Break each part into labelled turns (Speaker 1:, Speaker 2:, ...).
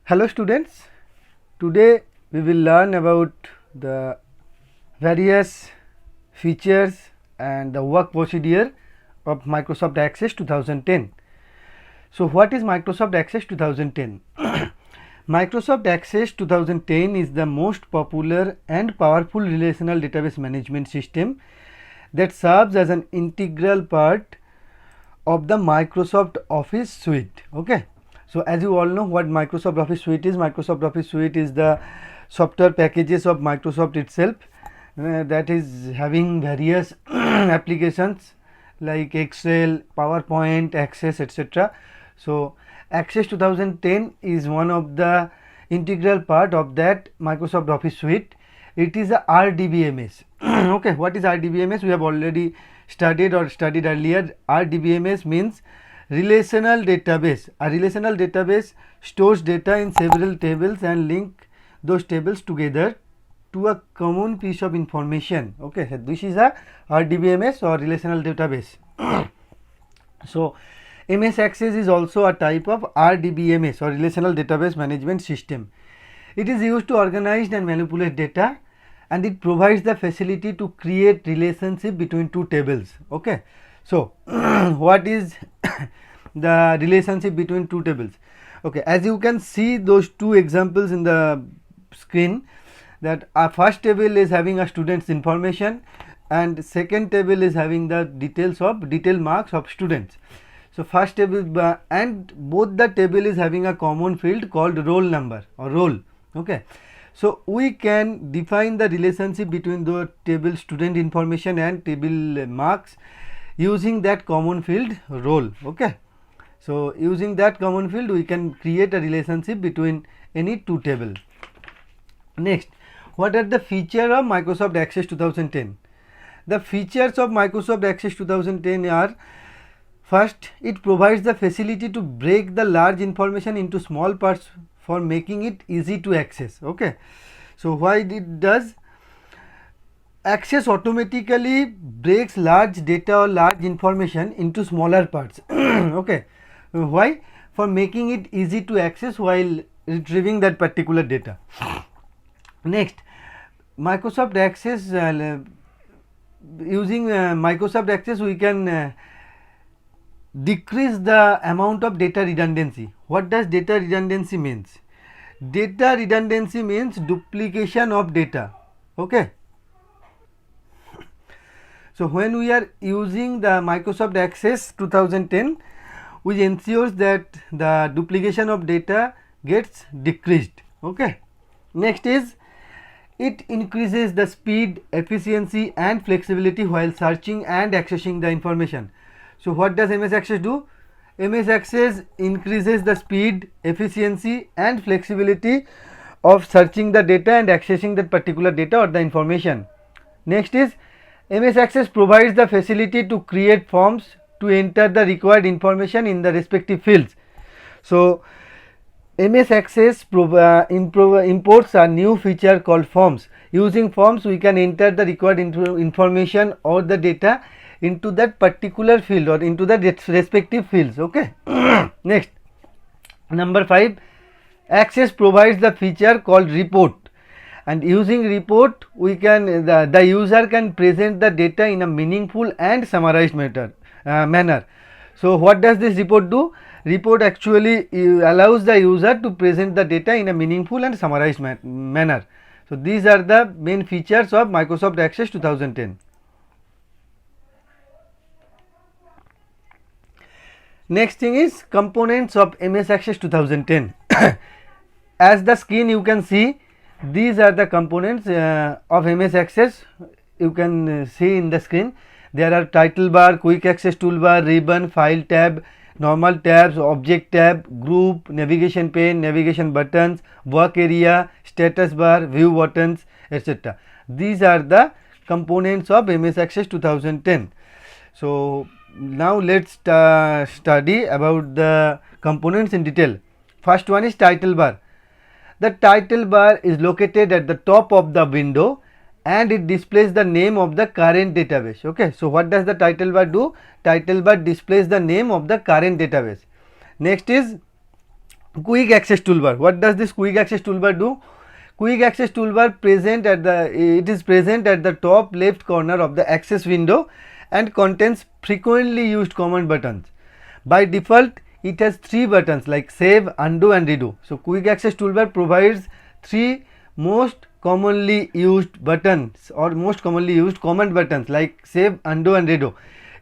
Speaker 1: Hello students, today we will learn about the various features and the work procedure of Microsoft Access 2010. So what is Microsoft Access 2010? Microsoft Access 2010 is the most popular and powerful relational database management system that serves as an integral part of the Microsoft Office suite. Okay. So as you all know what Microsoft Office suite is, Microsoft Office suite is the software packages of Microsoft itself that is having various applications like Excel, PowerPoint, Access, etc. So Access 2010 is one of the integral part of that Microsoft Office suite. It is a RDBMS. Okay, what is RDBMS? We have already studied earlier. RDBMS means relational database. A relational database stores data in several tables and link those tables together to a common piece of information. Okay, so this is a RDBMS or relational database. So MS Access is also a type of RDBMS or relational database management system. It is used to organize and manipulate data, and it provides the facility to create relationship between two tables. Okay, so what is the relationship between two tables? Okay, as you can see those two examples in the screen, that our first table is having a student's information and second table is having the detail marks of students. So first table and both the table is having a common field called roll number or roll. Okay, so we can define the relationship between the table student information and table marks using that common field roll. Okay, so using that common field we can create a relationship between any two table. Next, what are the features of Microsoft Access 2010? The features of Microsoft Access 2010 are: first, it provides the facility to break the large information into small parts for making it easy to access. Okay, so why it does? Access automatically breaks large data or large information into smaller parts. Okay, why? For making it easy to access while retrieving that particular data. Next, Microsoft Access, using Microsoft Access we can decrease the amount of data redundancy. What does data redundancy means? Data redundancy means duplication of data. Okay, so when we are using the Microsoft Access 2010, we ensures that the duplication of data gets decreased. Okay, next is it increases the speed, efficiency and flexibility while searching and accessing the information. So what does MS Access do? MS Access increases the speed, efficiency and flexibility of searching the data and accessing that particular data or the information. Next is MS Access provides the facility to create forms to enter the required information in the respective fields. So MS Access imports a new feature called forms. Using forms we can enter the required information or the data into that particular field or into the respective fields. Okay. Next, number 5, Access provides the feature called report, and using report we can the user can present the data in a meaningful and summarized manner. So what does this report do? Report actually allows the user to present the data in a meaningful and summarized manner. So these are the main features of Microsoft Access 2010. Next thing is components of MS Access 2010. As the screen you can see, these are the components of MS Access. You can see in the screen. There are title bar, quick access toolbar, ribbon, file tab, normal tabs, object tab, group, navigation pane, navigation buttons, work area, status bar, view buttons, etc. These are the components of MS Access 2010. So now let's study about the components in detail. First one is title bar. The title bar is located at the top of the window and it displays the name of the current database. Okay, so what does the title bar do? Title bar displays the name of the current database. Next is Quick access toolbar. What does this quick access toolbar do? Quick access toolbar is present at the top left corner of the access window and contains frequently used command buttons. By default, it has 3 buttons like save, undo and redo. So quick access toolbar provides 3 most commonly used buttons or most commonly used command buttons like save, undo and redo.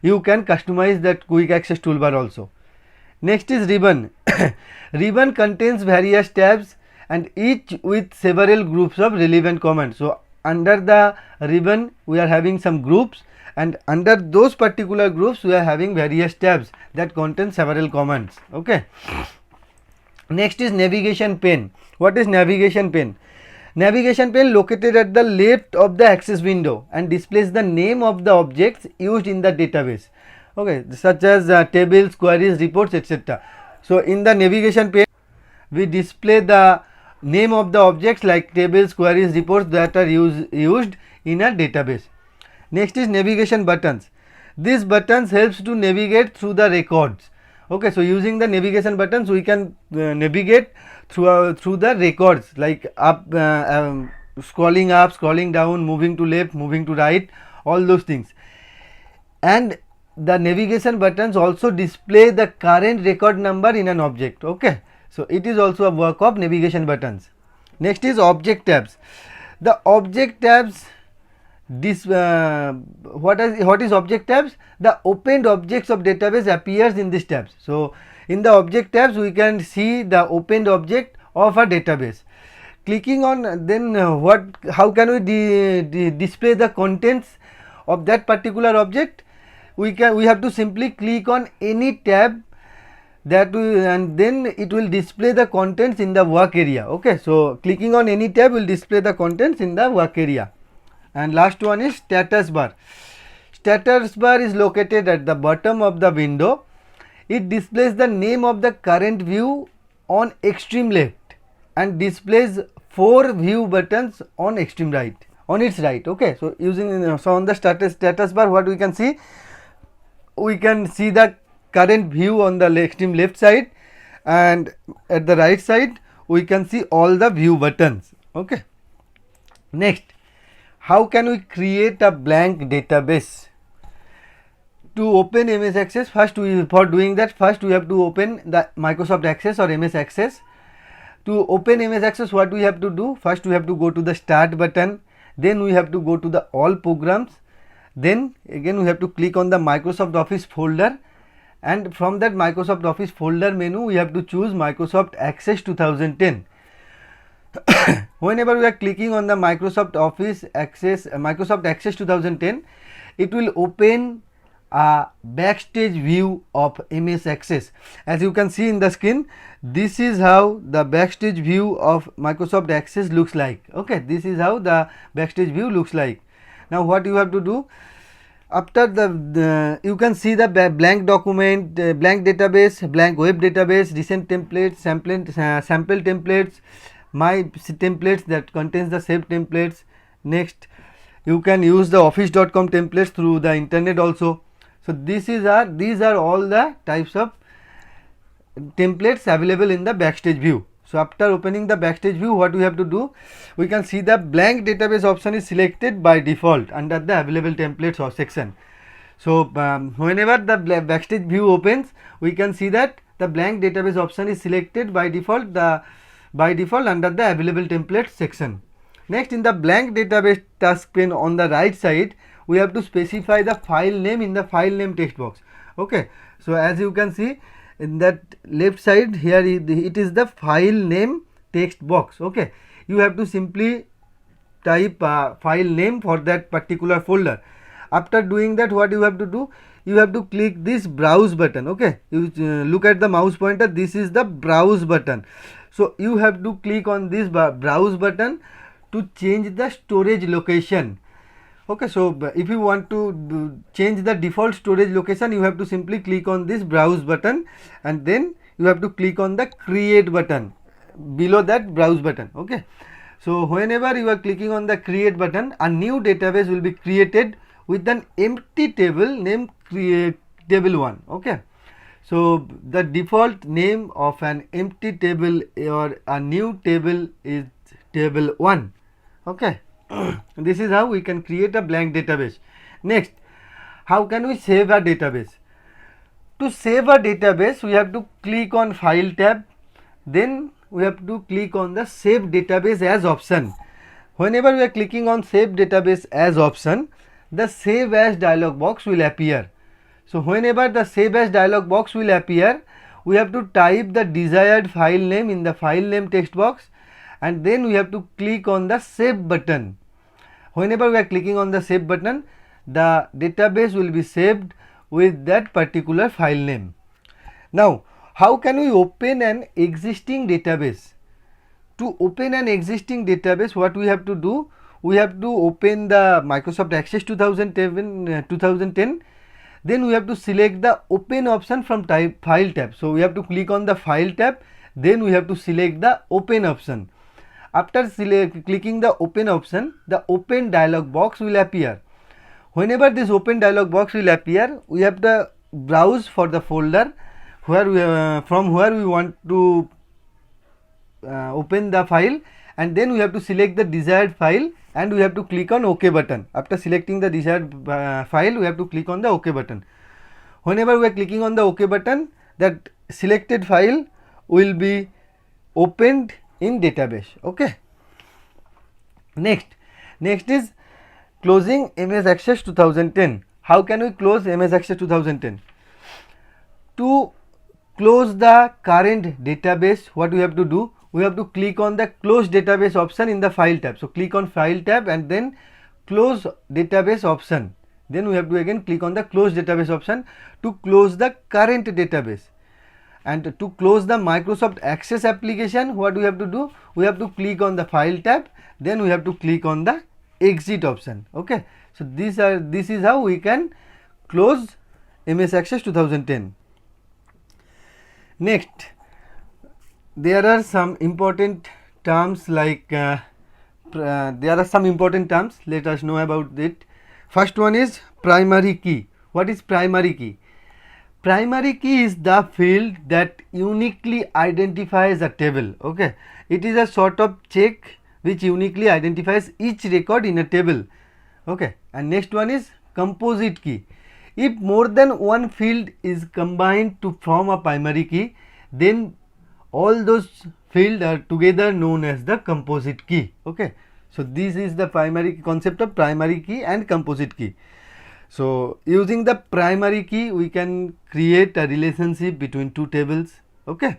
Speaker 1: You can customize that quick access toolbar also. Next is ribbon. Ribbon contains various tabs and each with several groups of relevant commands. So under the ribbon we are having some groups, and under those particular groups we are having various tabs that contain several commands. Okay. Next is navigation pane. What is navigation pane? Navigation pane located at the left of the access window and displays the name of the objects used in the database. Okay, such as tables, queries, reports, etc. So in the navigation pane we display the name of the objects like tables, queries, reports that are used in a database. Next is navigation buttons. These buttons helps to navigate through the records. Okay, so using the navigation buttons we can navigate through the records like up, scrolling up, scrolling down, moving to left, moving to right, all those things. And the navigation buttons also display the current record number in an object. Okay, so it is also a work of navigation buttons. Next is object tabs. The object tabs, what is object tabs? The opened objects of database appears in these tabs. So in the object tabs we can see the opened object of a database. Clicking on, then how can we display the contents of that particular object? We have to simply click on any tab and then it will display the contents in the work area. Okay, so clicking on any tab will display the contents in the work area. And last one is status bar. Status bar is located at the bottom of the window. It displays the name of the current view on extreme left and displays 4 view buttons on extreme right, on its right. Okay, so on the status bar, what we can see? We can see the current view on the extreme left side, and at the right side we can see all the view buttons. Okay. Next, how can we create a blank database? To open MS Access, for doing that, first we have to open the Microsoft Access or MS Access. To open MS Access, what we have to do? First we have to go to the Start button, then we have to go to the All Programs, then again we have to click on the Microsoft Office folder, and from that Microsoft Office folder menu we have to choose Microsoft Access 2010. Whenever we are clicking on the Microsoft Access 2010, it will open a backstage view of MS Access. As you can see in the screen, this is how the backstage view of Microsoft Access looks like. Okay, this is how the backstage view looks like. Now what you have to do, after you can see the blank document, blank database, blank web database, recent templates, sample templates, my templates that contains the saved templates. Next, you can use the office.com templates through the internet also. So these are all the types of templates available in the backstage view. So after opening the backstage view, what we have to do, we can see the blank database option is selected by default under the available templates or section. So whenever the backstage view opens, we can see that the blank database option is selected by default under the available templates section. Next, in the blank database task pane on the right side, we have to specify the file name in the file name text box. Okay, so as you can see in that left side here, it is the file name text box. Okay, you have to simply type file name for that particular folder. After doing that, what you have to do, you have to click this browse button. Okay, you look at the mouse pointer, this is the browse button. So you have to click on this browse button to change the storage location. Okay, so if you want to change the default storage location, you have to simply click on this browse button and then you have to click on the create button below that browse button. Okay, so whenever you are clicking on the create button, a new database will be created with an empty table named table 1. Okay, So the default name of an empty table or a new table is table 1. Okay. This is how we can create a blank database. Next, how can we save a database? To save a database, we have to click on File tab, then we have to click on the Save Database as option. Whenever we are clicking on Save Database as option, the Save As dialog box will appear. So whenever the Save As dialog box will appear, we have to type the desired file name in the file name text box, and then we have to click on the Save button. Whenever we are clicking on the Save button, the database will be saved with that particular file name. Now, how can we open an existing database? To open an existing database, what we have to do? We have to open the Microsoft Access 2010. Then we have to select the Open option from File tab. So we have to click on the File tab. Then we have to select the Open option. After clicking the Open option, the Open dialog box will appear. Whenever this Open dialog box will appear, we have to browse for the folder where from where we want to open the file, and then we have to select the desired file and we have to click on OK button. After selecting the desired file, we have to click on the OK button. Whenever we are clicking on the OK button, that selected file will be opened in database. Okay. Next is closing MS Access 2010. How can we close MS Access 2010? To close the current database, what we have to do? We have to click on the Close Database option in the File tab. So click on File tab and then Close Database option. Then we have to again click on the Close Database option to close the current database. And to close the Microsoft Access application, what we have to do? We have to click on the File tab, then we have to click on the Exit option. Okay. So this is how we can close MS Access 2010. Next, there are some important terms like let us know about it. First one is primary key. What is primary key? Primary key is the field that uniquely identifies a table. Okay, it is a sort of check which uniquely identifies each record in a table. Okay, and next one is composite key. If more than one field is combined to form a primary key, then all those fields are together known as the composite key. Okay, so this is the primary concept of primary key and composite key. So using the primary key, we can create a relationship between two tables. Okay,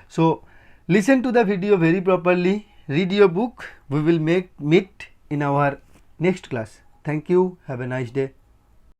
Speaker 1: so listen to the video very properly, read your book. We will meet in our next class. Thank you. Have a nice day.